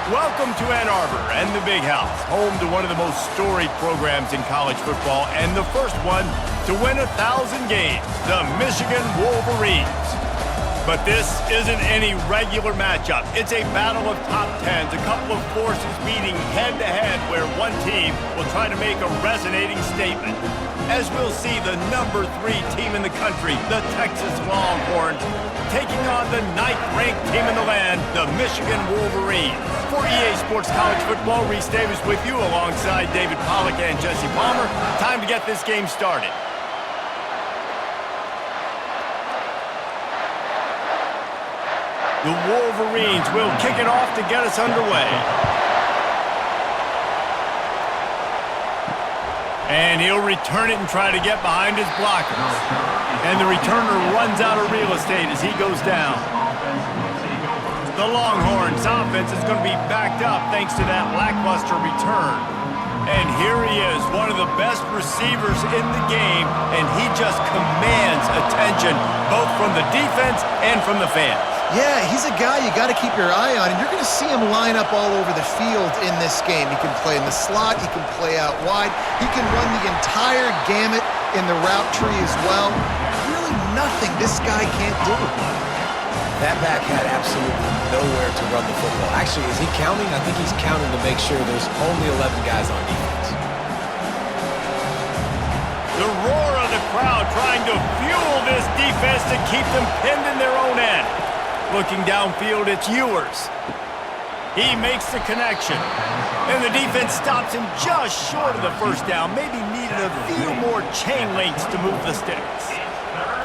Welcome to Ann Arbor and the Big House, home to one of the most storied programs in college football and the first one to win 1,000 games, the Michigan Wolverines. But this isn't any regular matchup. It's a battle of top tens, a couple of forces meeting head-to-head where one team will try to make a resonating statement. As we'll see, the number 3 team in the country, the Texas Longhorns, taking on the 9th-ranked team in the land, the Michigan Wolverines. For EA Sports College Football, Reese Davis with you alongside David Pollack and Jesse Palmer. Time to get this game started. The Wolverines will kick it off to get us underway. And he'll return it and try to get behind his blockers. And the returner runs out of real estate as he goes down. The Longhorns offense is going to be backed up thanks to that lackluster return. And here he is, one of the best receivers in the game, and he just commands attention both from the defense and from the fans. Yeah, he's a guy you got to keep your eye on, and you're going to see him line up all over the field in this game. He can play in the slot, he can play out wide, he can run the entire gamut in the route tree as well. Really nothing this guy can't do. That back had absolutely nowhere to run the football. Actually, is he counting? I think he's counting to make sure there's only 11 guys on defense. The roar of the crowd trying to fuel this defense to keep them pinned in their own end. Looking downfield, it's Ewers. He makes the connection. And the defense stops him just short of the first down. Maybe needed a few more chain links to move the sticks.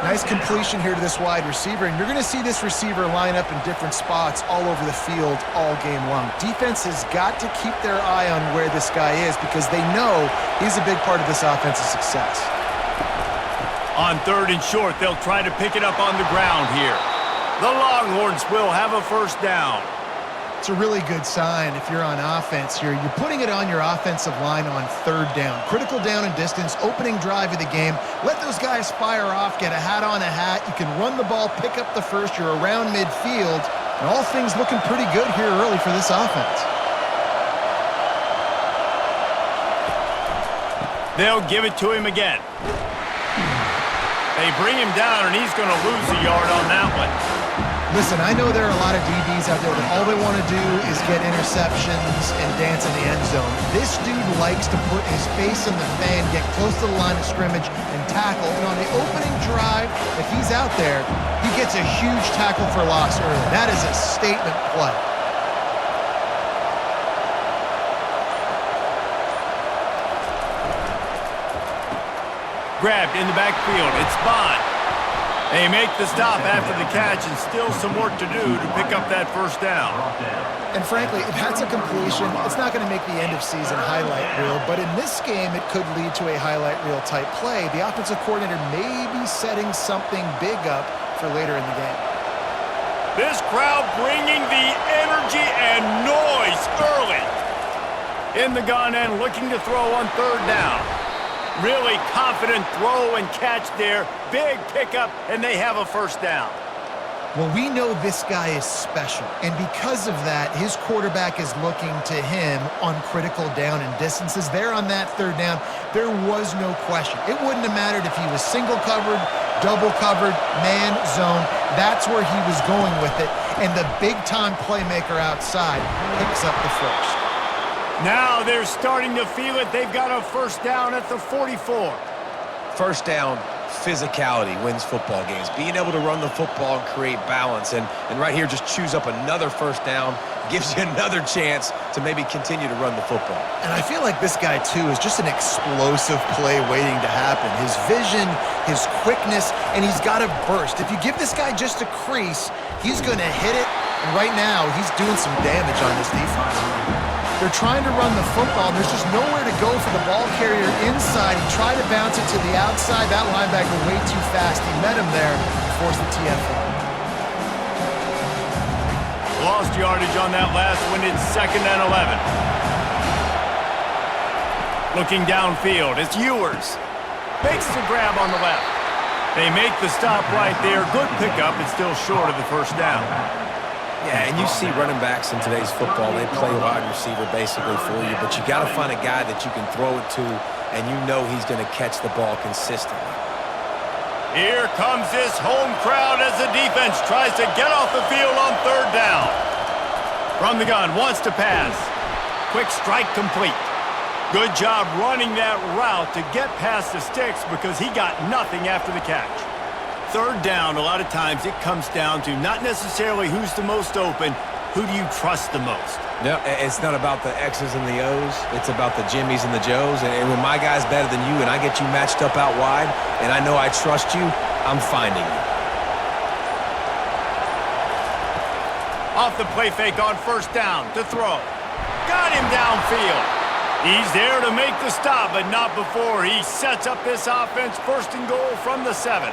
Nice completion here to this wide receiver, and you're going to see this receiver line up in different spots all over the field all game long. Defense has got to keep their eye on where this guy is because they know he's a big part of this offense's success. On 3rd and short, they'll try to pick it up on the ground here. The Longhorns will have a first down. It's a really good sign if you're on offense here. You're putting it on your offensive line on 3rd down. Critical down and distance, opening drive of the game. Let those guys fire off, get a hat on a hat. You can run the ball, pick up the first. You're around midfield. And all things looking pretty good here early for this offense. They'll give it to him again. They bring him down, and he's going to lose a yard on that one. Listen, I know there are a lot of DBs out there that all they want to do is get interceptions and dance in the end zone. This dude likes to put his face in the fan, get close to the line of scrimmage, and tackle. And on the opening drive, if he's out there, he gets a huge tackle for loss early. That is a statement play. Grabbed in the backfield. It's Bond. They make the stop after the catch and still some work to do to pick up that first down. And frankly, if that's a completion, it's not going to make the end of season highlight reel, but in this game, it could lead to a highlight reel type play. The offensive coordinator may be setting something big up for later in the game. This crowd bringing the energy and noise early. In the gun and looking to throw on 3rd down. Really confident throw and catch there. Big pickup, and they have a first down. Well, we know this guy is special, and because of that, his quarterback is looking to him on critical down and distances. There on that 3rd down, there was no question. It wouldn't have mattered if he was single covered, double covered, man, zone. That's where he was going with it, and the big-time playmaker outside picks up the first. Now they're starting to feel it. They've got a first down at the 44. First down, physicality wins football games. Being able to run the football and create balance. And right here, just choose up another first down, gives you another chance to maybe continue to run the football. And I feel like this guy, too, is just an explosive play waiting to happen. His vision, his quickness, and he's got a burst. If you give this guy just a crease, he's going to hit it. And right now, he's doing some damage on this defense. They're trying to run the football, and there's just nowhere to go for the ball carrier inside. He tried to bounce it to the outside. That linebacker way too fast. He met him there and forced the TFL. Lost yardage on that last one. It's 2nd and 11. Looking downfield, it's Ewers. Makes the grab on the left. They make the stop right there. Good pickup. It's still short of the first down. Yeah, and you see running backs in today's football, they play wide receiver basically for you, but you got to find a guy that you can throw it to, and you know he's going to catch the ball consistently. Here comes this home crowd as the defense tries to get off the field on third down. From the gun, wants to pass. Quick strike complete. Good job running that route to get past the sticks because he got nothing after the catch. Third down, a lot of times it comes down to not necessarily who's the most open, who do you trust the most? No, it's not about the X's and the O's. It's about the Jimmies and the Joes. And when my guy's better than you and I get you matched up out wide and I know I trust you, I'm finding you. Off the play fake on first down to throw. Got him downfield. He's there to make the stop, but not before he sets up this offense first and goal from the 7.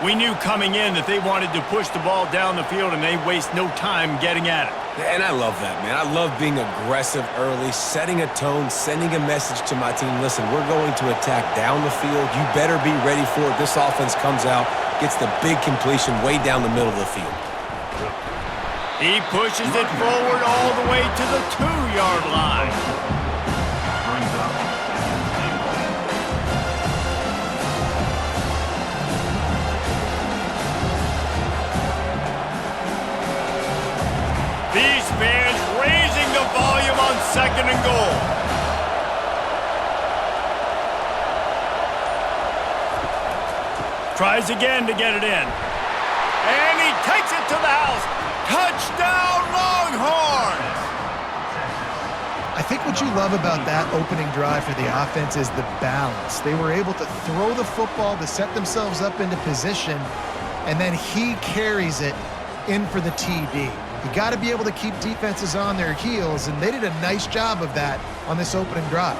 We knew coming in that they wanted to push the ball down the field and they waste no time getting at it. And I love that, man. I love being aggressive early, setting a tone, sending a message to my team. Listen, we're going to attack down the field. You better be ready for it. This offense comes out, gets the big completion way down the middle of the field. He pushes it forward all the way to the 2-yard line. These fans raising the volume on second and goal. Tries again to get it in. And he takes it to the house. Touchdown, Longhorns! I think what you love about that opening drive for the offense is the balance. They were able to throw the football to set themselves up into position, and then he carries it in for the TD. You got to be able to keep defenses on their heels, and they did a nice job of that on this opening drive.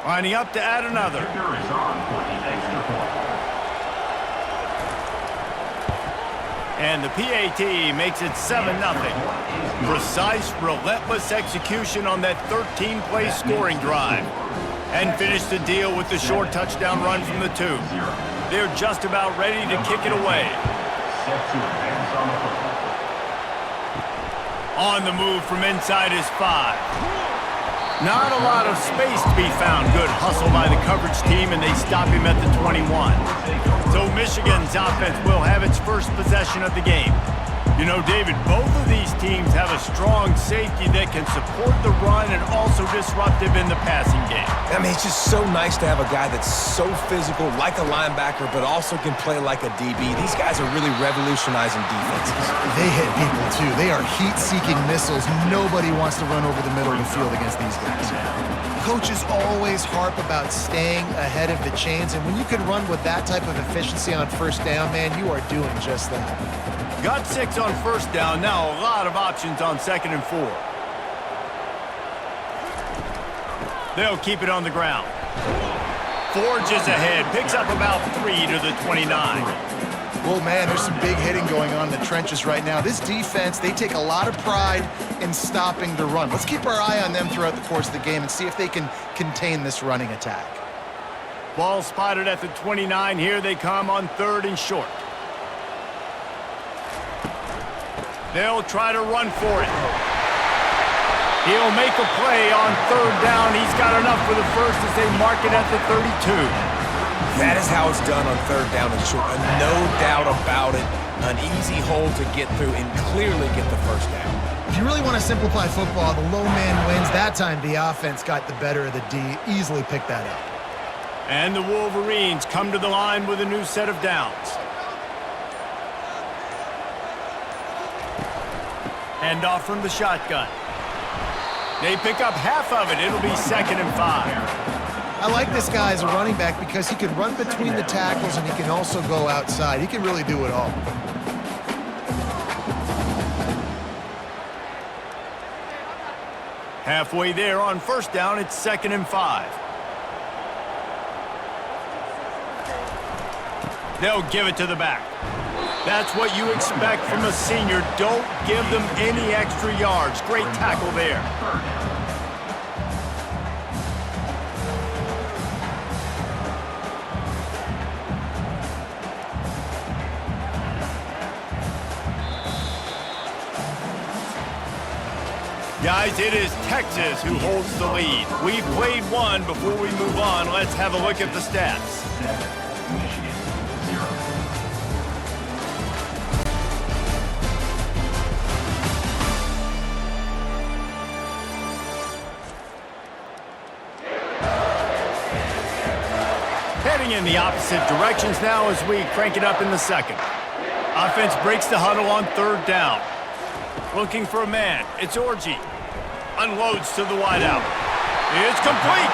Lining up to add another. And the PAT makes it 7-0. Precise, relentless execution on that 13-play scoring drive. And finish the deal with the short touchdown run from the 2. They're just about ready to kick it away. On the move from inside his 5. Not a lot of space to be found. Good hustle by the coverage team, and they stop him at the 21. So Michigan's offense will have its first possession of the game. You know, David, both of these teams have a strong safety that can support the run and also disruptive in the passing game. I mean, it's just so nice to have a guy that's so physical, like a linebacker, but also can play like a DB. These guys are really revolutionizing defenses. They hit people, too. They are heat-seeking missiles. Nobody wants to run over the middle of the field against these guys. Coaches always harp about staying ahead of the chains, and when you can run with that type of efficiency on first down, man, you are doing just that. Got 6 on first down. Now a lot of options on 2nd and 4. They'll keep it on the ground. Forges ahead. Picks up about 3 to the 29. Well, man, there's some big hitting going on in the trenches right now. This defense, they take a lot of pride in stopping the run. Let's keep our eye on them throughout the course of the game and see if they can contain this running attack. Ball spotted at the 29. Here they come on 3rd and short. They'll try to run for it. He'll make a play on 3rd down. He's got enough for the first as they mark it at the 32. That is how it's done on 3rd down and short. No doubt about it. An easy hole to get through and clearly get the first down. If you really want to simplify football, the low man wins. That time the offense got the better of the D. Easily picked that up. And the Wolverines come to the line with a new set of downs. Hand off from the shotgun. They pick up half of it. It'll be 2nd and 5. I like this guy as a running back because he can run between the tackles and he can also go outside. He can really do it all. Halfway there on first down, it's 2nd and 5. They'll give it to the back. That's what you expect from a senior. Don't give them any extra yards. Great tackle there. Guys, it is Texas who holds the lead. We've played one. Before we move on, let's have a look at the stats. Heading in the opposite directions now as we crank it up in the second. Offense breaks the huddle on third down. Looking for a man. It's Orji. Unloads to the wideout. It's complete.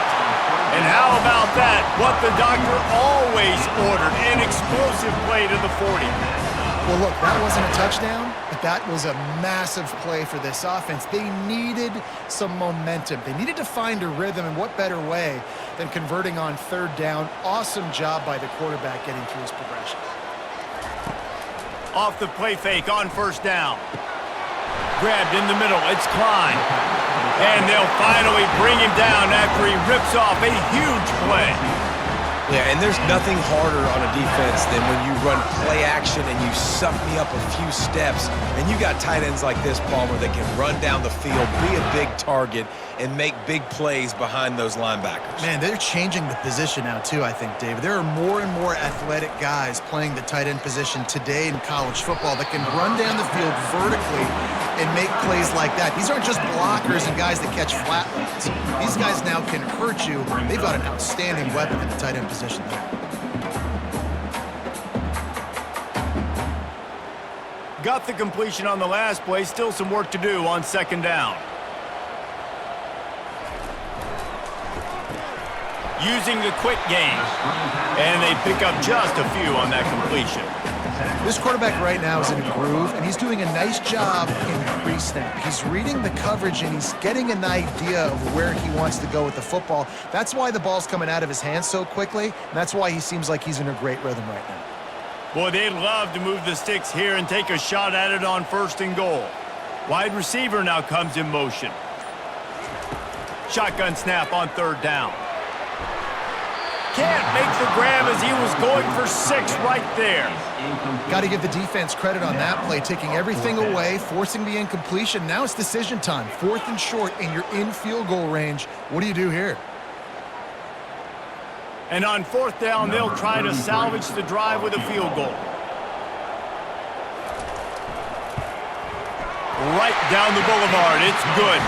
And how about that? What the doctor always ordered. An explosive play to the 40. Well, look, that wasn't a touchdown, but that was a massive play for this offense. They needed some momentum. They needed to find a rhythm, and what better way than converting on third down. Awesome job by the quarterback getting through his progression. Off the play fake on first down. Grabbed in the middle. It's Klein. And they'll finally bring him down after he rips off a huge play. Yeah, and there's nothing harder on a defense than when you run play action and you suck me up a few steps. And you got tight ends like this, Palmer, that can run down the field, be a big target, and make big plays behind those linebackers. Man, they're changing the position now, too, I think, David. There are more and more athletic guys playing the tight end position today in college football that can run down the field vertically and make plays like that. These aren't just blockers and guys that catch flat ones. These guys now can hurt you. They've got an outstanding weapon at the tight end position there. Got the completion on the last play. Still some work to do on second down. Using the quick game. And they pick up just a few on that completion. This quarterback right now is in a groove, and he's doing a nice job in pre-snap. He's reading the coverage, and he's getting an idea of where he wants to go with the football. That's why the ball's coming out of his hands so quickly, and that's why he seems like he's in a great rhythm right now. Boy, they'd love to move the sticks here and take a shot at it on first and goal. Wide receiver now comes in motion. Shotgun snap on third down. Can't make the grab as he was going for 6 right there. Got to give the defense credit on that play, taking everything away, forcing the incompletion. Now it's decision time. 4th and short, and you're in field goal range. What do you do here? And on 4th down, they'll try to salvage the drive with a field goal. Right down the boulevard. It's good.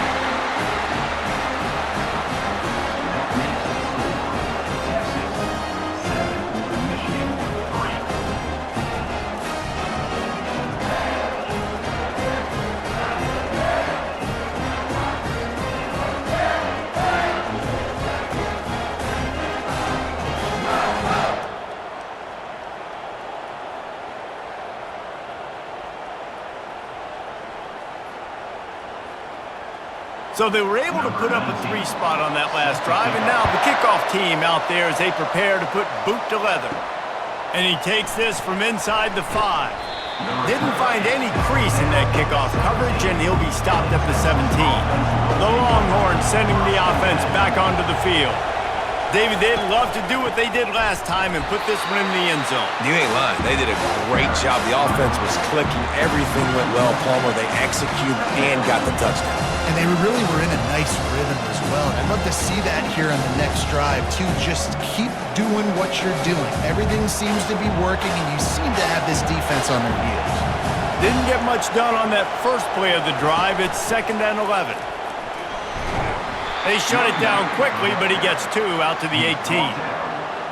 So they were able to put up a 3 spot on that last drive, and now the kickoff team out there as they prepare to put boot to leather. And he takes this from inside the 5. Didn't find any crease in that kickoff coverage, and he'll be stopped at the 17. The Longhorns sending the offense back onto the field. David, they'd love to do what they did last time and put this one in the end zone. You ain't lying. They did a great job. The offense was clicking. Everything went well, Palmer. They executed and got the touchdown. And they really were in a nice rhythm as well. I'd love to see that here on the next drive, too. Just keep doing what you're doing. Everything seems to be working, and you seem to have this defense on their heels. Didn't get much done on that first play of the drive. It's 2nd and 11. They shut it down quickly, but he gets 2 out to the 18.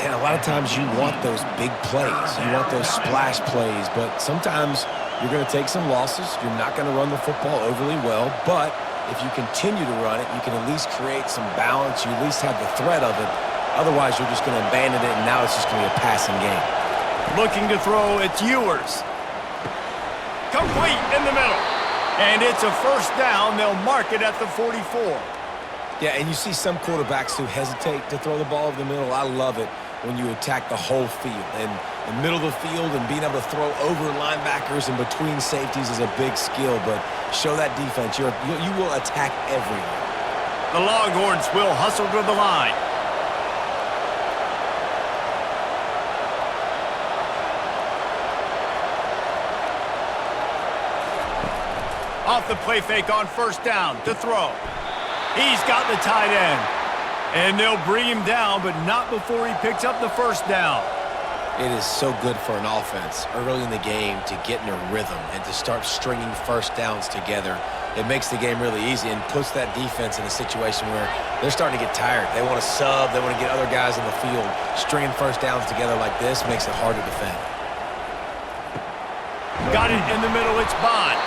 And a lot of times you want those big plays. You want those splash plays, but sometimes you're going to take some losses. You're not going to run the football overly well, but if you continue to run it, you can at least create some balance. You at least have the threat of it. Otherwise, you're just going to abandon it, and now it's just going to be a passing game. Looking to throw, it's Ewers. Complete in the middle. And it's a first down. They'll mark it at the 44. Yeah, and you see some quarterbacks who hesitate to throw the ball over the middle. I love it when you attack the whole field. And the middle of the field and being able to throw over linebackers and between safeties is a big skill, but show that defense. You will attack everywhere. The Longhorns will hustle to the line. Off the play fake on first down to throw. He's got the tight end. And they'll bring him down, but not before he picks up the first down. It is so good for an offense early in the game to get in a rhythm and to start stringing first downs together. It makes the game really easy and puts that defense in a situation where they're starting to get tired. They want to sub. They want to get other guys in the field. Stringing first downs together like this makes it hard to defend. Got it in the middle. It's Bond.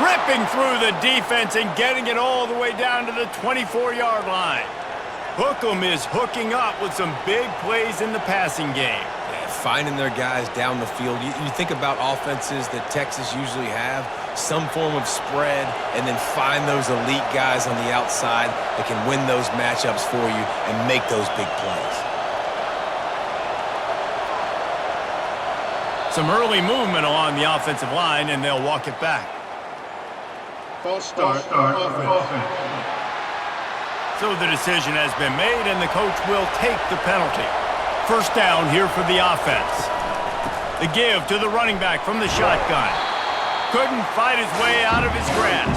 Ripping through the defense and getting it all the way down to the 24-yard line. Hookem is hooking up with some big plays in the passing game. Finding their guys down the field. You think about offenses that Texas usually have, some form of spread, and then find those elite guys on the outside that can win those matchups for you and make those big plays. Some early movement along the offensive line, and they'll walk it back. False start offense. So the decision has been made, and the coach will take the penalty. First down here for the offense. The give to the running back from the shotgun. Couldn't fight his way out of his grasp.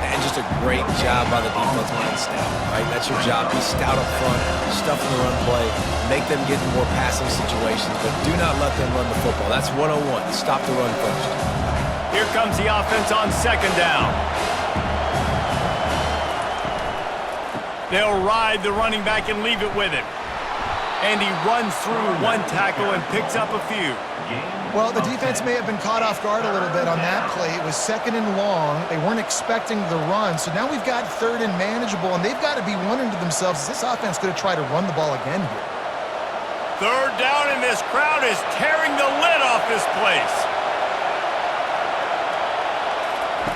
And just a great job by the defense being stout, right? That's your job. Be stout up front, stuff in the run play, make them get in more passing situations, but do not let them run the football. That's 101. Stop the run first. Here comes the offense on second down. They'll ride the running back and leave it with him. And he runs through one tackle and picks up a few. Well, the defense may have been caught off guard a little bit on that play. It was second and long. They weren't expecting the run. So now we've got third and manageable, and they've got to be wondering to themselves, is this offense going to try to run the ball again here? Third down, and this crowd is tearing the lid off this place.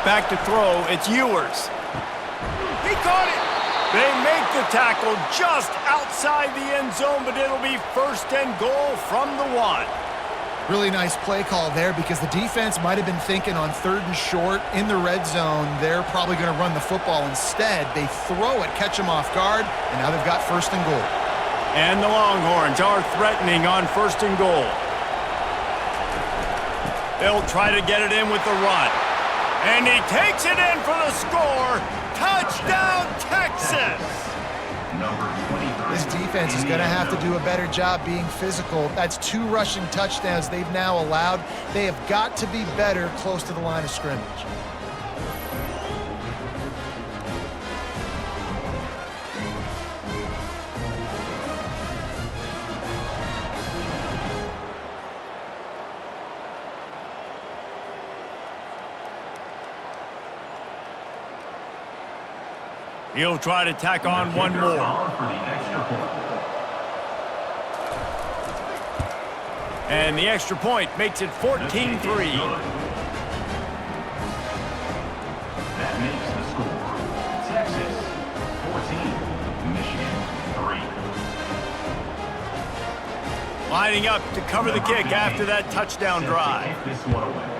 Back to throw, it's Ewers. He caught it. They make the tackle just outside the end zone, but it'll be first and goal from the 1. Really nice play call there because the defense might have been thinking on third and short in the red zone, they're probably going to run the football. Instead, they throw it, catch them off guard, and now they've got first and goal. And the Longhorns are threatening on first and goal. They'll try to get it in with the run. And he takes it in for the score. Touchdown, Texas! This defense is going to have to do a better job being physical. That's 2 rushing touchdowns they've now allowed. They have got to be better close to the line of scrimmage. He'll try to tack on one more. And the extra point makes it 14-3. That makes the score Texas 14, Michigan 3. Lining up to cover the kick after that touchdown drive. This one away.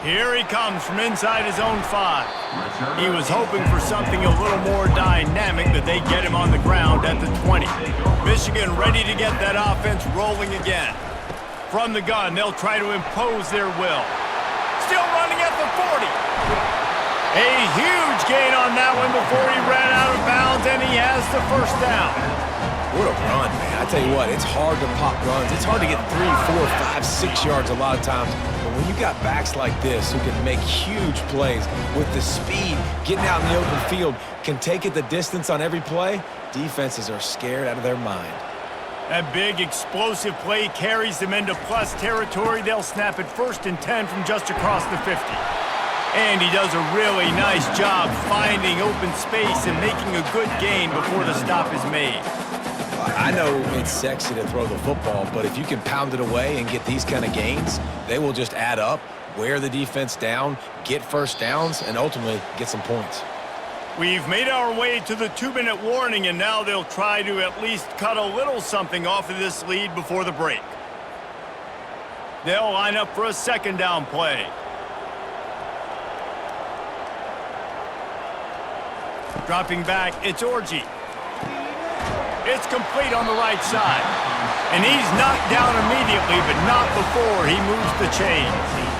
Here he comes from inside his own 5. He was hoping for something a little more dynamic, but they get him on the ground at the 20. Michigan ready to get that offense rolling again. From the gun, they'll try to impose their will. Still running at the 40. A huge gain on that one before he ran out of bounds, and he has the first down. What a run, man. I tell you what, it's hard to pop runs. It's hard to get 3, 4, 5, 6 yards a lot of times. But when you got backs like this who can make huge plays with the speed, getting out in the open field, can take it the distance on every play, defenses are scared out of their mind. That big explosive play carries them into plus territory. They'll snap it 1st and 10 from just across the 50. And he does a really nice job finding open space and making a good gain before the stop is made. I know it's sexy to throw the football, but if you can pound it away and get these kind of gains, they will just add up, wear the defense down, get first downs, and ultimately get some points. We've made our way to the 2-minute warning, and now they'll try to at least cut a little something off of this lead before the break. They'll line up for a second down play. Dropping back, it's Orji. It's complete on the right side. And he's knocked down immediately, but not before he moves the chains.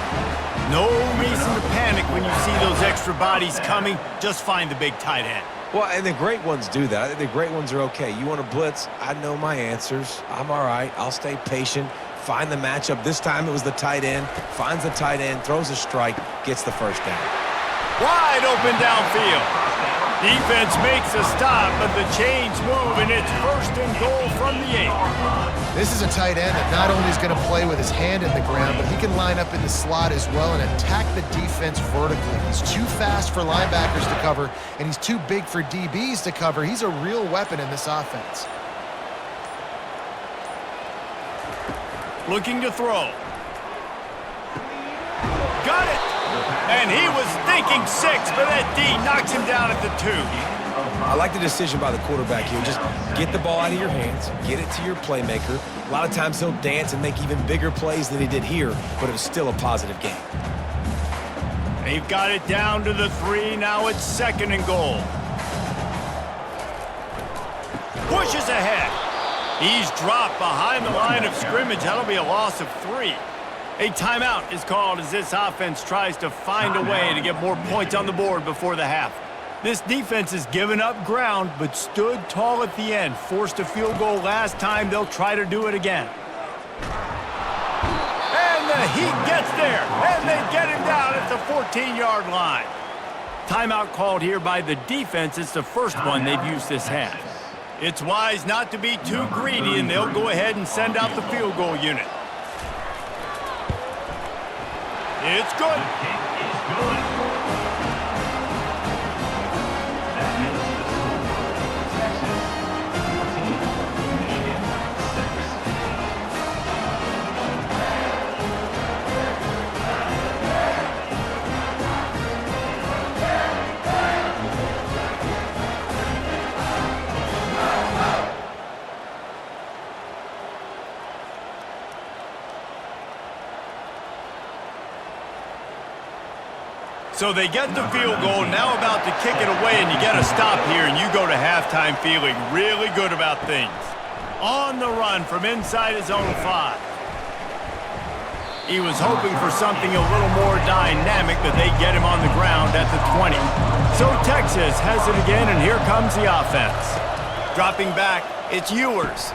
No reason to panic when you see those extra bodies coming. Just find the big tight end. Well, and the great ones do that. I think the great ones are okay. You want to blitz? I know my answers. I'm all right. I'll stay patient. Find the matchup. This time it was the tight end. Finds the tight end, throws a strike, gets the first down. Wide open downfield. Defense makes a stop, but the chains move, and it's 1st and goal from the 8. This is a tight end that not only is going to play with his hand in the ground, but he can line up in the slot as well and attack the defense vertically. He's too fast for linebackers to cover, and he's too big for DBs to cover. He's a real weapon in this offense. Looking to throw. Got it! And he was thinking 6, but that D knocks him down at the 2. I like the decision by the quarterback here. Just get the ball out of your hands, get it to your playmaker. A lot of times he'll dance and make even bigger plays than he did here, but it was still a positive game. They've got it down to the 3. Now it's 2nd and goal. Pushes ahead. He's dropped behind the line of scrimmage. That'll be a loss of 3. A timeout is called as this offense tries to find a way to get more points on the board before the half. This defense has given up ground but stood tall at the end. Forced a field goal last time. They'll try to do it again. And the Heat gets there, and they get him down at the 14-yard line. Timeout called here by the defense. It's the first one they've used this half. It's wise not to be too greedy, and they'll go ahead and send out the field goal unit. It's good. It's good. That is the score. Texas 14, Michigan 6. So they get the field goal, now about to kick it away, and you get a stop here, and you go to halftime feeling really good about things. On the run from inside his own 5. He was hoping for something a little more dynamic, but they get him on the ground at the 20. So Texas has it again, and here comes the offense. Dropping back, it's Ewers.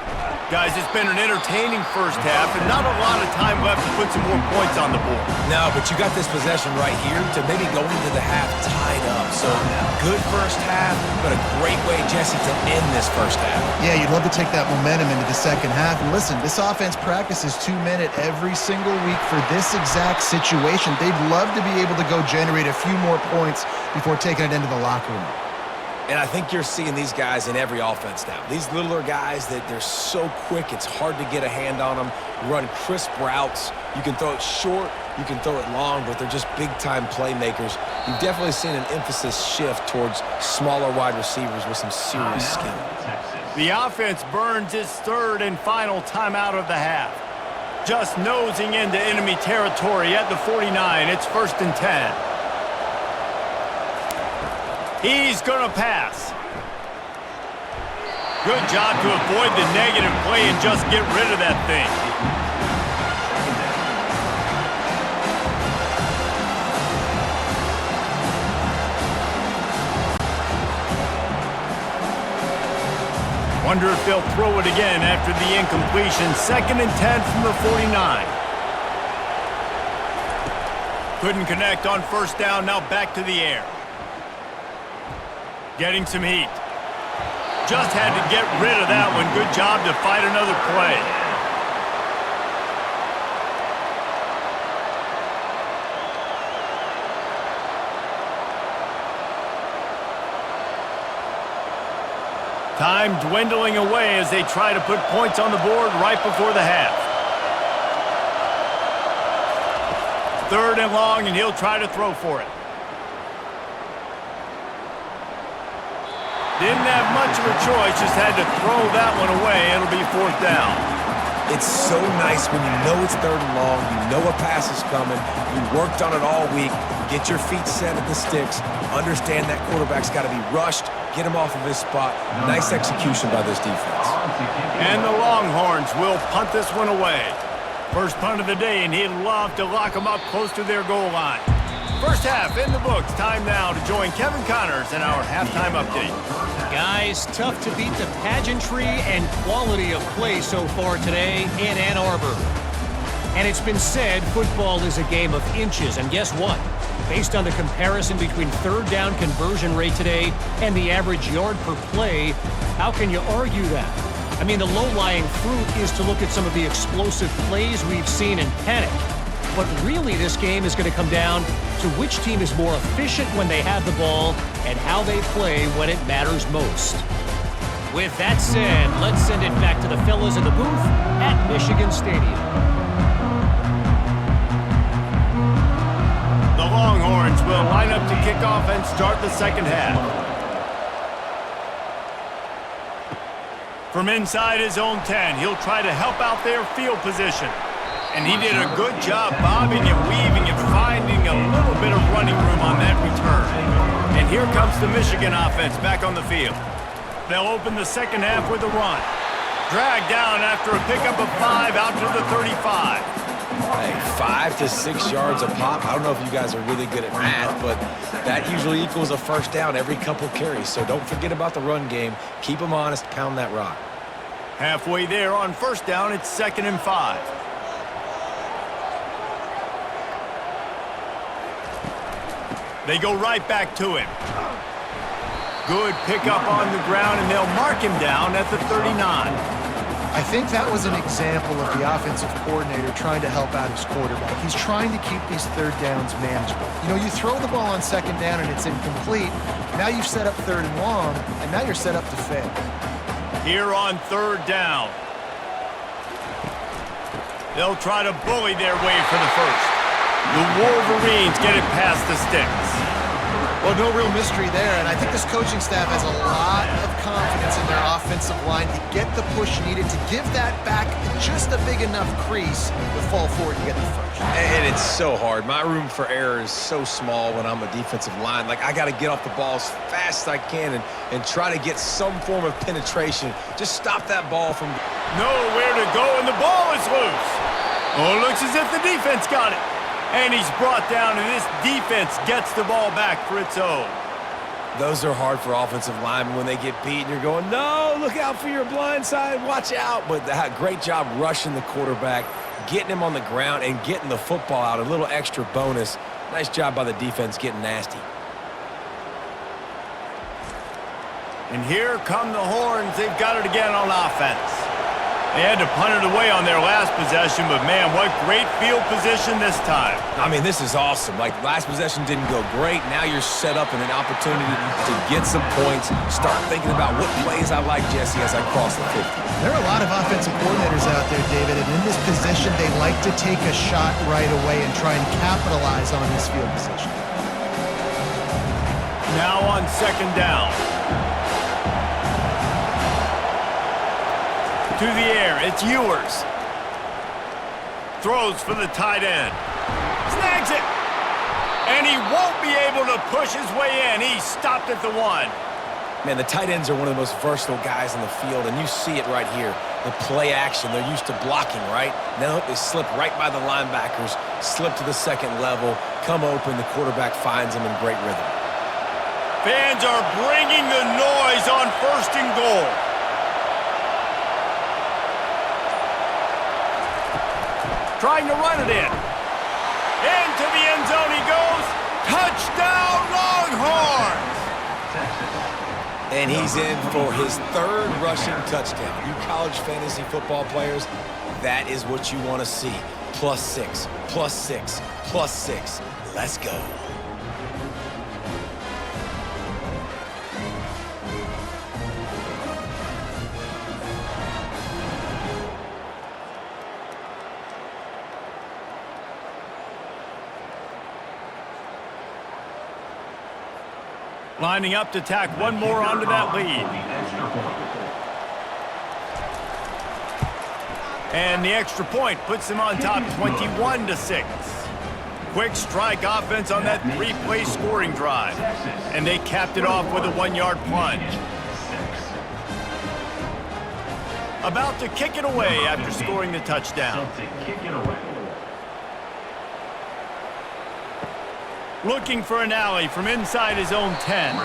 Guys, it's been an entertaining first half and not a lot of time left to put some more points on the board. No, but you got this possession right here to maybe go into the half tied up. So good first half, but a great way, Jesse, to end this first half. Yeah, you'd love to take that momentum into the second half. And listen, this offense practices 2-minute every single week for this exact situation. They'd love to be able to go generate a few more points before taking it into the locker room. And I think you're seeing these guys in every offense now. These littler guys that they're so quick, it's hard to get a hand on them. Run crisp routes. You can throw it short, you can throw it long, but they're just big-time playmakers. You've definitely seen an emphasis shift towards smaller wide receivers with some serious skill. The offense burns its 3rd and final timeout of the half. Just nosing into enemy territory at the 49. It's 1st and 10. He's going to pass. Good job to avoid the negative play and just get rid of that thing. Wonder if they'll throw it again after the incompletion. 2nd and 10 from the 49. Couldn't connect on 1st down. Now back to the air. Getting some heat. Just had to get rid of that one. Good job to fight another play. Time dwindling away as they try to put points on the board right before the half. 3rd and long, and he'll try to throw for it. Didn't have much of a choice, just had to throw that one away. It'll be 4th down. It's so nice when you know it's 3rd and long, you know a pass is coming, you worked on it all week, get your feet set at the sticks, understand that quarterback's got to be rushed, get him off of his spot. Nice execution by this defense. And the Longhorns will punt this one away. First punt of the day, and he'd love to lock them up close to their goal line. First half in the books. Time now to join Kevin Connors in our halftime update. Guys, tough to beat the pageantry and quality of play so far today in Ann Arbor. And it's been said football is a game of inches, and guess what? Based on the comparison between 3rd down conversion rate today and the average yard per play, how can you argue that? I mean, the low-lying fruit is to look at some of the explosive plays we've seen in panic. But really, this game is going to come down to which team is more efficient when they have the ball and how they play when it matters most. With that said, let's send it back to the fellas in the booth at Michigan Stadium. The Longhorns will line up to kick off and start the second half. From inside his own 10, he'll try to help out their field position. And he did a good job bobbing and weaving and finding a little bit of running room on that return. And here comes the Michigan offense back on the field. They'll open the second half with a run. Dragged down after a pickup of 5 out to the 35. Hey, 5 to 6 yards a pop. I don't know if you guys are really good at math, but that usually equals a first down every couple carries. So don't forget about the run game. Keep them honest, pound that rock. Halfway there on first down, it's 2nd and 5. They go right back to him. Good pickup on the ground, and they'll mark him down at the 39. I think that was an example of the offensive coordinator trying to help out his quarterback. He's trying to keep these 3rd downs manageable. You know, you throw the ball on 2nd down and it's incomplete. Now you've set up 3rd and long, and now you're set up to fail. Here on 3rd down. They'll try to bully their way for the first. The Wolverines get it past the sticks. Well, no real mystery there, and I think this coaching staff has a lot of confidence in their offensive line to get the push needed to give that back just a big enough crease to fall forward and get the first. And it's so hard. My room for error is so small when I'm a defensive line. Like, I got to get off the ball as fast as I can and try to get some form of penetration. Just stop that ball from... Nowhere to go, and the ball is loose. Oh, it looks as if the defense got it. And he's brought down, and this defense gets the ball back for its own. Those are hard for offensive linemen when they get beat, and you're going, no, look out for your blind side, watch out. But great job rushing the quarterback, getting him on the ground, and getting the football out. A little extra bonus. Nice job by the defense getting nasty. And here come the Horns. They've got it again on offense. They had to punt it away on their last possession, but man, what great field position this time. I mean, this is awesome. Like, last possession didn't go great. Now you're set up in an opportunity to get some points. Start thinking about what plays I like, Jesse, as I cross the 50. There are a lot of offensive coordinators out there, David, and in this position, they like to take a shot right away and try and capitalize on this field position. Now on 2nd down. To the air, it's Ewers. Throws for the tight end. Snags it. And he won't be able to push his way in. He stopped at the 1. Man, the tight ends are one of the most versatile guys in the field, and you see it right here. The play action, they're used to blocking, right? Now they slip right by the linebackers, slip to the 2nd level, come open, the quarterback finds them in great rhythm. Fans are bringing the noise on 1st and goal. Trying to run it in. Into the end zone he goes. Touchdown, Longhorns! And he's in for his 3rd rushing touchdown. You college fantasy football players, that is what you want to see. +6, +6, +6. Let's go. Lining up to tack one more onto that lead. And the extra point puts them on top 21-6. Quick strike offense on that three-play scoring drive. And they capped it off with a one-yard plunge. About to kick it away after scoring the touchdown. Looking for an alley from inside his own 10.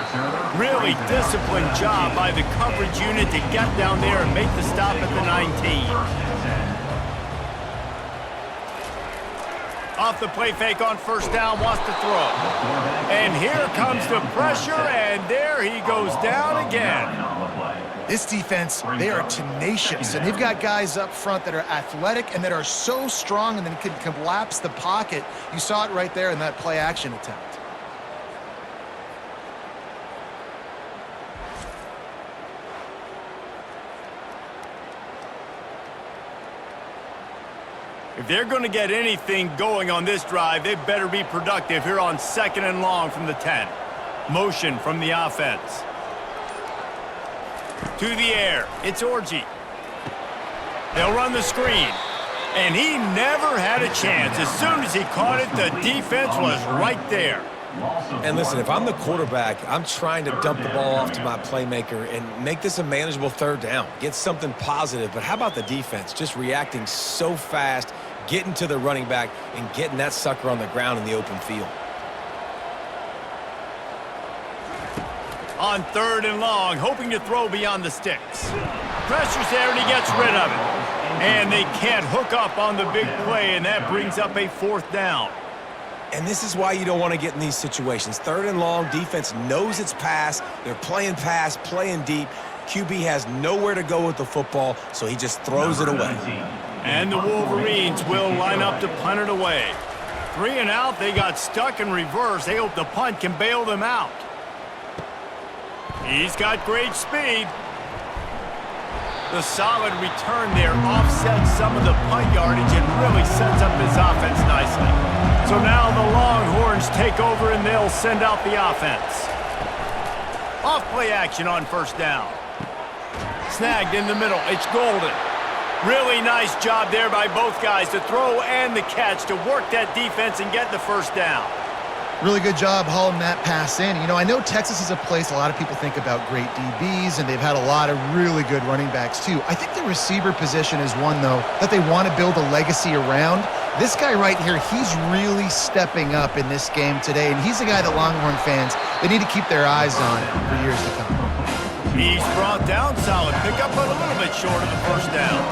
Really disciplined job by the coverage unit to get down there and make the stop at the 19. Off the play fake on first down, wants to throw. And here comes the pressure, and there he goes down again. This defense, they are tenacious, and they've got guys up front that are athletic and that are so strong and then can collapse the pocket. You saw it right there in that play-action attempt. If they're going to get anything going on this drive, they better be productive here on 2nd and long from the 10. Motion from the offense. To the air. It's Orji. They'll run the screen. And he never had a chance. As soon as he caught it, the defense was right there. And listen, if I'm the quarterback, I'm trying to dump the ball off to my playmaker and make this a manageable 3rd down. Get something positive. But how about the defense? Just reacting so fast, getting to the running back, and getting that sucker on the ground in the open field. On 3rd and long, hoping to throw beyond the sticks. Pressure's there, and he gets rid of it. And they can't hook up on the big play, and that brings up a 4th down. And this is why you don't want to get in these situations. 3rd and long, defense knows it's pass. They're playing pass, playing deep. QB has nowhere to go with the football, so he just throws it away. And the Wolverines will line up to punt it away. 3 and out, they got stuck in reverse. They hope the punt can bail them out. He's got great speed. The solid return there offsets some of the punt yardage and really sets up his offense nicely. So now the Longhorns take over and they'll send out the offense. Off play action on 1st down. Snagged in the middle. It's Golden. Really nice job there by both guys to throw and the catch to work that defense and get the 1st down. Really good job hauling that pass in. You know, I know Texas is a place a lot of people think about great DBs, and they've had a lot of really good running backs too. I think the receiver position is one, though, that they want to build a legacy around. This guy right here, he's really stepping up in this game today, and he's the guy that Longhorn fans, they need to keep their eyes on for years to come. He's brought down solid pickup, but a little bit short of the 1st down.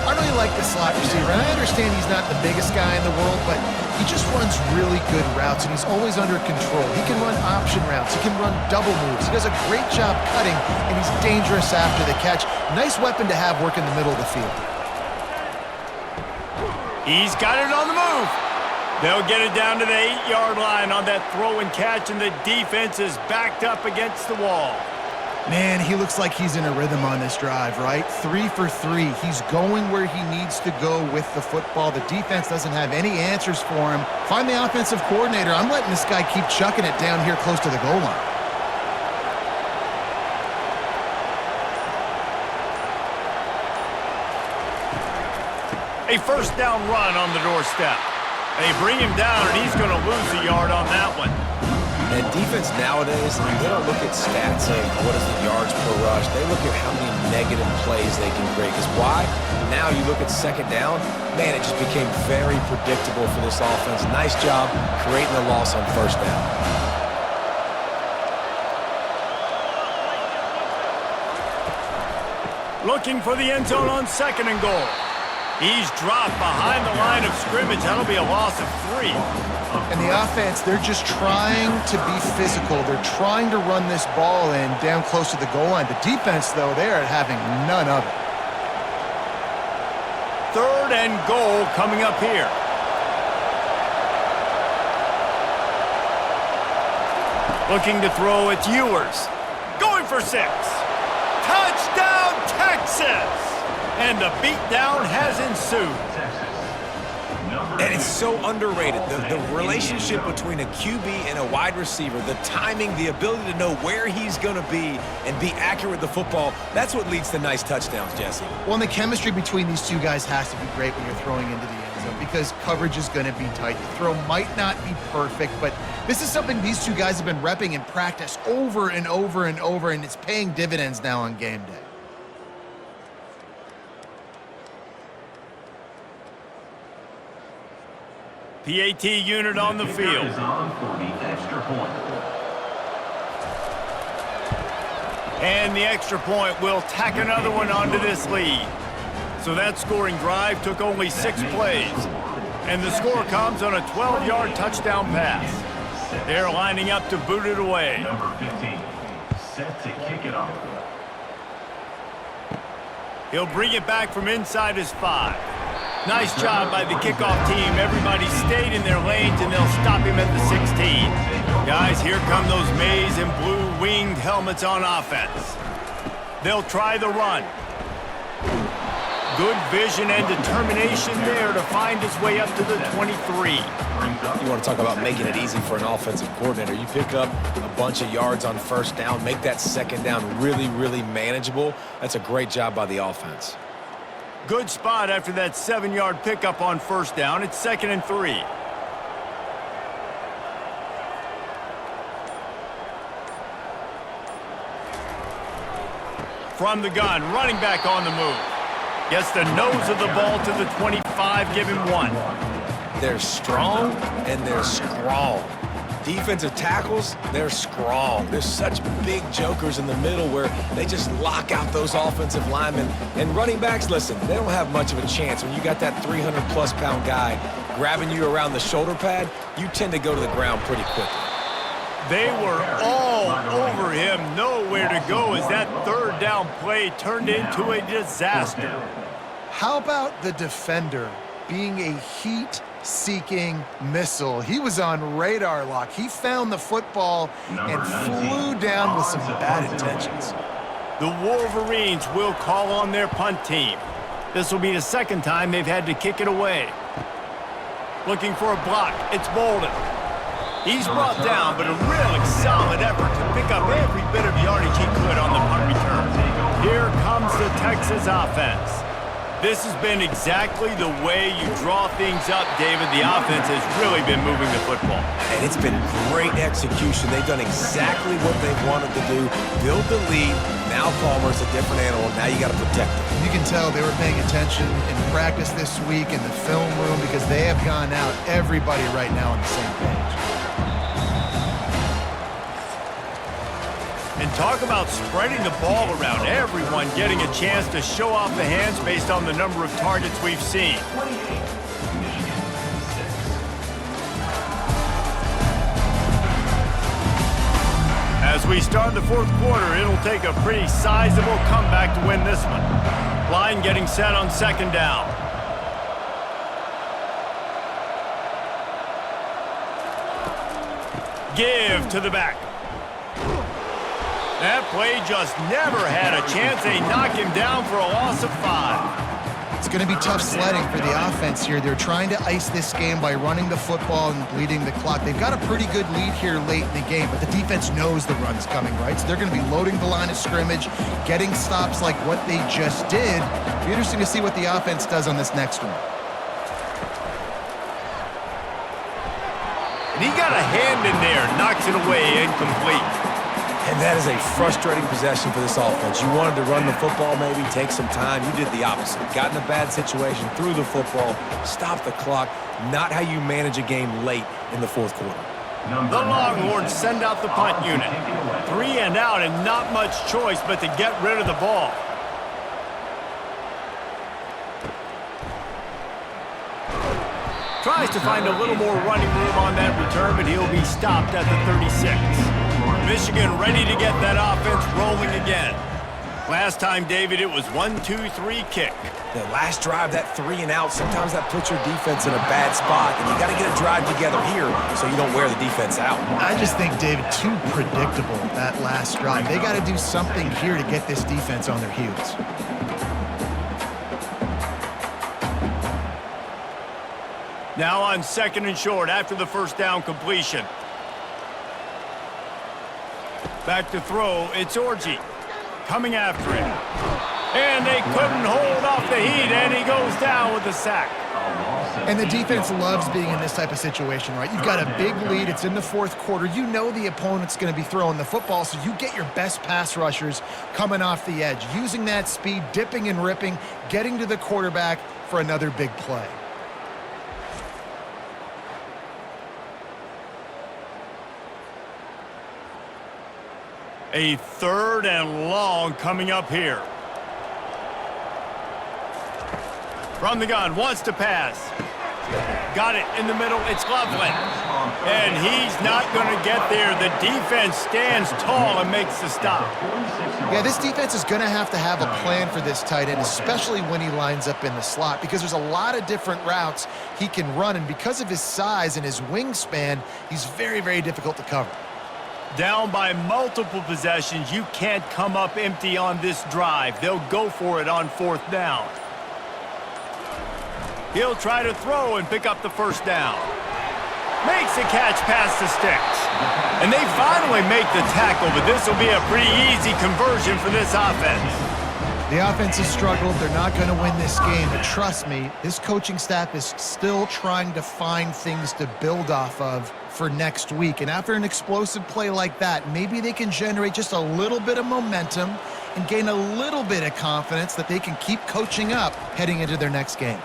I really like the slot receiver, and I understand he's not the biggest guy in the world, but he just runs really good routes, and he's always under control. He can run option routes. He can run double moves. He does a great job cutting, and he's dangerous after the catch. Nice weapon to have work in the middle of the field. He's got it on the move. They'll get it down to the 8-yard line on that throw and catch, and the defense is backed up against the wall. Man, he looks like he's in a rhythm on this drive, right? 3 for 3. He's going where he needs to go with the football. The defense doesn't have any answers for him. Find the offensive coordinator. I'm letting this guy keep chucking it down here close to the goal line. A 1st down run on the doorstep. They bring him down, and he's going to lose a yard on that one. And defense nowadays, they don't look at stats of what is the yards per rush. They look at how many negative plays they can create. Because why? Now you look at 2nd down, man, it just became very predictable for this offense. Nice job creating the loss on 1st down. Looking for the end zone on 2nd and goal. He's dropped behind the line of scrimmage. That'll be a loss of 3. And the offense, they're just trying to be physical. They're trying to run this ball in down close to the goal line. The defense, though, they're having none of it. 3rd and goal coming up here. Looking to throw, it's Ewers. Going for 6. Touchdown, Texas! And the beatdown has ensued. And it's so underrated. The relationship between a QB and a wide receiver, the timing, the ability to know where he's going to be and be accurate with the football, that's what leads to nice touchdowns, Jesse. Well, and the chemistry between these two guys has to be great when you're throwing into the end zone because coverage is going to be tight. The throw might not be perfect, but this is something these two guys have been repping in practice over and over and over, and it's paying dividends now on game day. PAT unit on the field. Is on for the extra point. And the extra point will tack another one onto this lead. So that scoring drive took only 6 plays. And the score comes on a 12-yard touchdown pass. They're lining up to boot it away. Number 15, set to kick it off. He'll bring it back from inside his 5. Nice job by the kickoff team. Everybody stayed in their lanes, and they'll stop him at the 16. Guys, here come those maize and blue winged helmets on offense. They'll try the run. Good vision and determination there to find his way up to the 23. You want to talk about making it easy for an offensive coordinator. You pick up a bunch of yards on first down, make that second down really, really manageable. That's a great job by the offense. Good spot after that 7-yard pickup on first down. It's 2nd and 3. From the gun, running back on the move. Gets the nose of the ball to the 25, give him 1. They're strong and they're strong. Defensive tackles, they're strong. There's such big jokers in the middle where they just lock out those offensive linemen. And running backs, listen, they don't have much of a chance. When you got that 300-plus pound guy grabbing you around the shoulder pad, you tend to go to the ground pretty quickly. They were all over him, nowhere to go as that 3rd down play turned into a disaster. How about the defender being a heat-seeking missile? He was on radar lock. He found the football and flew down with some bad intentions. The Wolverines will call on their punt team. This will be the 2nd time they've had to kick it away. Looking for a block. It's Bolden. He's brought down, but a really solid effort to pick up every bit of yardage he could on the punt return. Here comes the Texas offense. This has been exactly the way you draw things up, David. The offense has really been moving the football. And it's been great execution. They've done exactly what they wanted to do. Build the lead. Now Palmer's a different animal. Now you got to protect him. You can tell they were paying attention in practice this week in the film room because they have gone out, everybody right now on the same page. And talk about spreading the ball around. Everyone getting a chance to show off the hands based on the number of targets we've seen. As we start the 4th quarter, it'll take a pretty sizable comeback to win this one. Line getting set on 2nd down. Give to the back. That play just never had a chance. They knock him down for a loss of 5. It's going to be tough sledding for the offense here. They're trying to ice this game by running the football and bleeding the clock. They've got a pretty good lead here late in the game, but the defense knows the run's coming, right? So they're going to be loading the line of scrimmage, getting stops like what they just did. It'll be interesting to see what the offense does on this next one. And he got a hand in there, knocks it away, incomplete. And that is a frustrating possession for this offense. You wanted to run the football, maybe take some time. You did the opposite. Got in a bad situation, threw the football, stopped the clock. Not how you manage a game late in the 4th quarter. The Longhorns send out the punt unit. 3 and out and not much choice but to get rid of the ball. Tries to find a little more running room on that return, but he'll be stopped at the 36. Michigan ready to get that offense rolling again. Last time, David, it was 1-2-3 kick. The last drive, that 3 and out, sometimes that puts your defense in a bad spot, and you got to get a drive together here so you don't wear the defense out. I just think, David, too predictable, that last drive. They got to do something here to get this defense on their heels. Now on 2nd and short after the first down completion. Back to throw, it's Orji. Coming after him. And they couldn't hold off the heat, and he goes down with the sack. And the defense loves being in this type of situation, right? You've got a big lead. It's in the fourth quarter. You know the opponent's going to be throwing the football, so you get your best pass rushers coming off the edge, using that speed, dipping and ripping, getting to the quarterback for another big play. A 3rd and long coming up here. From the gun, wants to pass. Got it in the middle, it's Loveland. And he's not going to get there. The defense stands tall and makes the stop. Yeah, this defense is going to have a plan for this tight end, especially when he lines up in the slot, because there's a lot of different routes he can run, and because of his size and his wingspan, he's very, very difficult to cover. Down by multiple possessions, you can't come up empty on this drive. They'll go for it on 4th down. He'll try to throw and pick up the first down. Makes a catch past the sticks. And they finally make the tackle, but this will be a pretty easy conversion for this offense. The offense has struggled. They're not going to win this game, but trust me, this coaching staff is still trying to find things to build off of for next week. And after an explosive play like that, maybe they can generate just a little bit of momentum and gain a little bit of confidence that they can keep coaching up heading into their next game.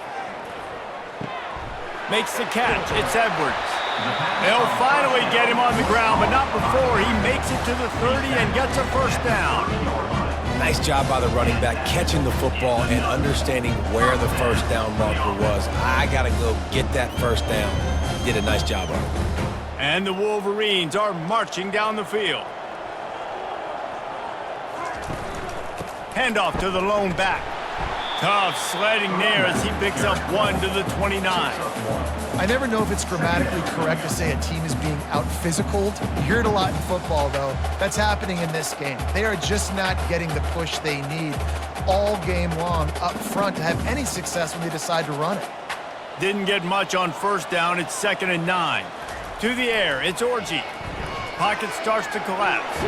Makes the catch. It's Edwards. They'll finally get him on the ground, but not before he makes it to the 30 and gets a first down. Nice job by the running back, catching the football and understanding where the first down marker was. I got to go get that first down. Did a nice job of it. And the Wolverines are marching down the field. Handoff to the lone back. Tough sledding there as he picks up 1 to the 29. I never know if it's grammatically correct to say a team is being out-physicaled. You hear it a lot in football, though. That's happening in this game. They are just not getting the push they need all game long up front to have any success when they decide to run it. Didn't get much on first down. It's 2nd and 9. To the air, it's Orji. Pocket starts to collapse.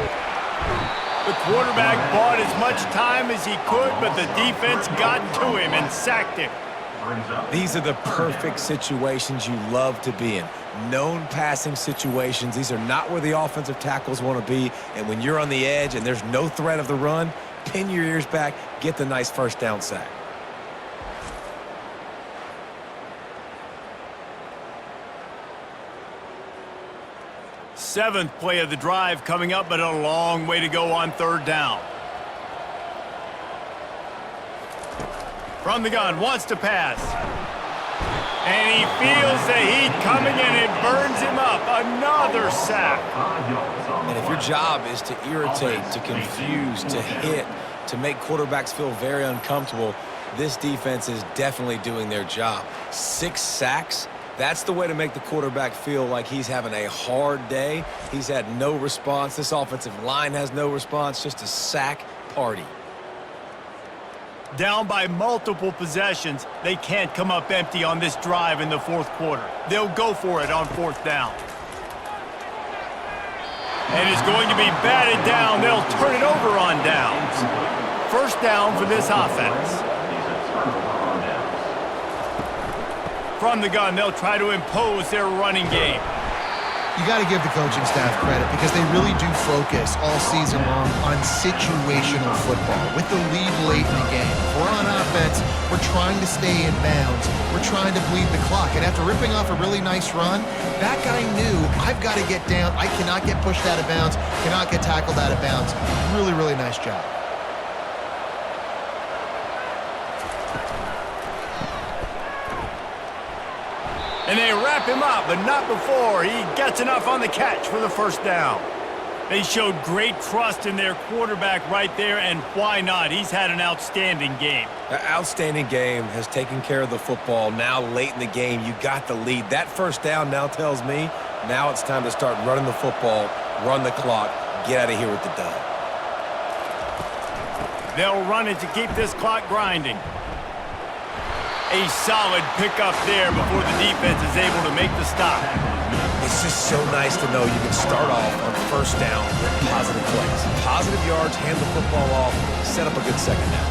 The quarterback bought as much time as he could, but the defense got to him and sacked him. These are the perfect situations you love to be in. Known passing situations. These are not where the offensive tackles want to be. And when you're on the edge and there's no threat of the run, pin your ears back, get the nice first down sack. Seventh play of the drive coming up, but a long way to go on 3rd down. From the gun, wants to pass. And he feels the heat coming and it burns him up. Another sack. And if your job is to irritate, to confuse, to hit, to make quarterbacks feel very uncomfortable, this defense is definitely doing their job. 6 sacks. That's the way to make the quarterback feel like he's having a hard day. He's had no response. This offensive line has no response. Just a sack party. Down by multiple possessions, they can't come up empty on this drive in the 4th quarter. They'll go for it on 4th down. And it's going to be batted down. They'll turn it over on downs. First down for this offense. From the gun, they'll try to impose their running game. You got to give the coaching staff credit because they really do focus all season long on situational football with the lead late in the game. If we're on offense, we're trying to stay in bounds. We're trying to bleed the clock. And after ripping off a really nice run, that guy knew, I've got to get down. I cannot get pushed out of bounds, cannot get tackled out of bounds. Really, really nice job. And they wrap him up, but not before he gets enough on the catch for the first down. They showed great trust in their quarterback right there, and why not? He's had an outstanding game. An outstanding game, has taken care of the football. Now late in the game, you got the lead. That first down now tells me now it's time to start running the football, run the clock, get out of here with the dub. They'll run it to keep this clock grinding. A solid pickup there before the defense is able to make the stop. It's just so nice to know you can start off on first down with positive plays. Positive yards, hand the football off, set up a good second down.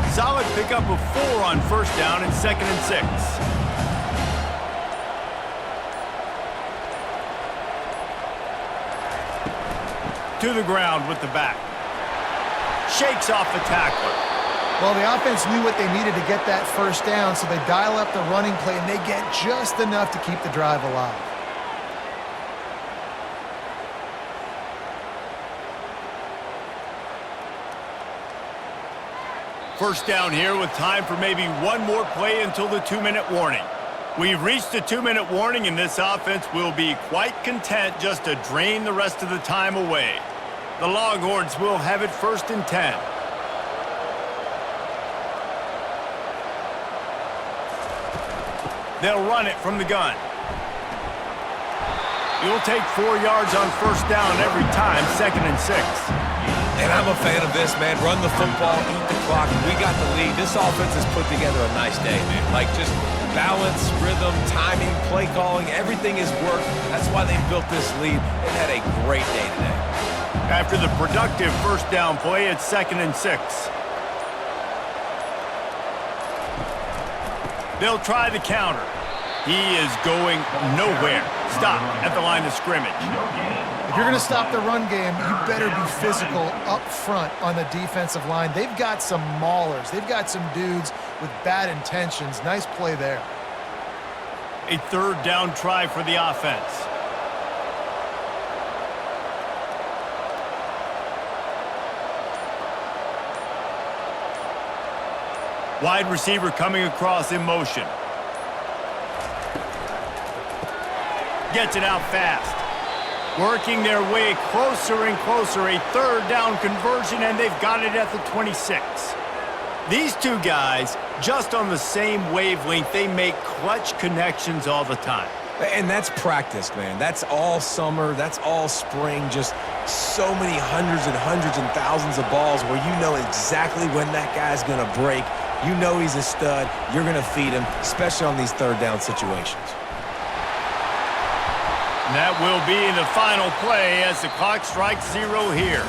Solid pickup of 4 on first down and 2nd and 6. To the ground with the back. Shakes off the tackler. Well, the offense knew what they needed to get that first down, so they dial up the running play, and they get just enough to keep the drive alive. First down here with time for maybe one more play until the 2-minute warning. We've reached the 2-minute warning, and this offense will be quite content just to drain the rest of the time away. The Longhorns will have it 1st and 10. They'll run it from the gun. You'll take 4 yards on first down every time, 2nd and 6. And I'm a fan of this, man. Run the football, eat the clock. We got the lead. This offense has put together a nice day, man. Like just balance, rhythm, timing, play calling, everything has worked. That's why they built this lead. They've had a great day today. After the productive first down play, it's 2nd and 6. They'll try the counter. He is going nowhere. Stop at the line of scrimmage. If you're going to stop the run game, you better be physical up front on the defensive line. They've got some maulers. They've got some dudes with bad intentions. Nice play there. A 3rd down try for the offense. Wide receiver coming across in motion. Gets it out fast. Working their way closer and closer. A 3rd down conversion, and they've got it at the 26. These two guys, just on the same wavelength, they make clutch connections all the time. And that's practice, man. That's all summer. That's all spring. Just so many hundreds and thousands of balls where you know exactly when that guy's going to break. You know he's a stud. You're going to feed him, especially on these 3rd down situations. And that will be the final play as the clock strikes 0 here.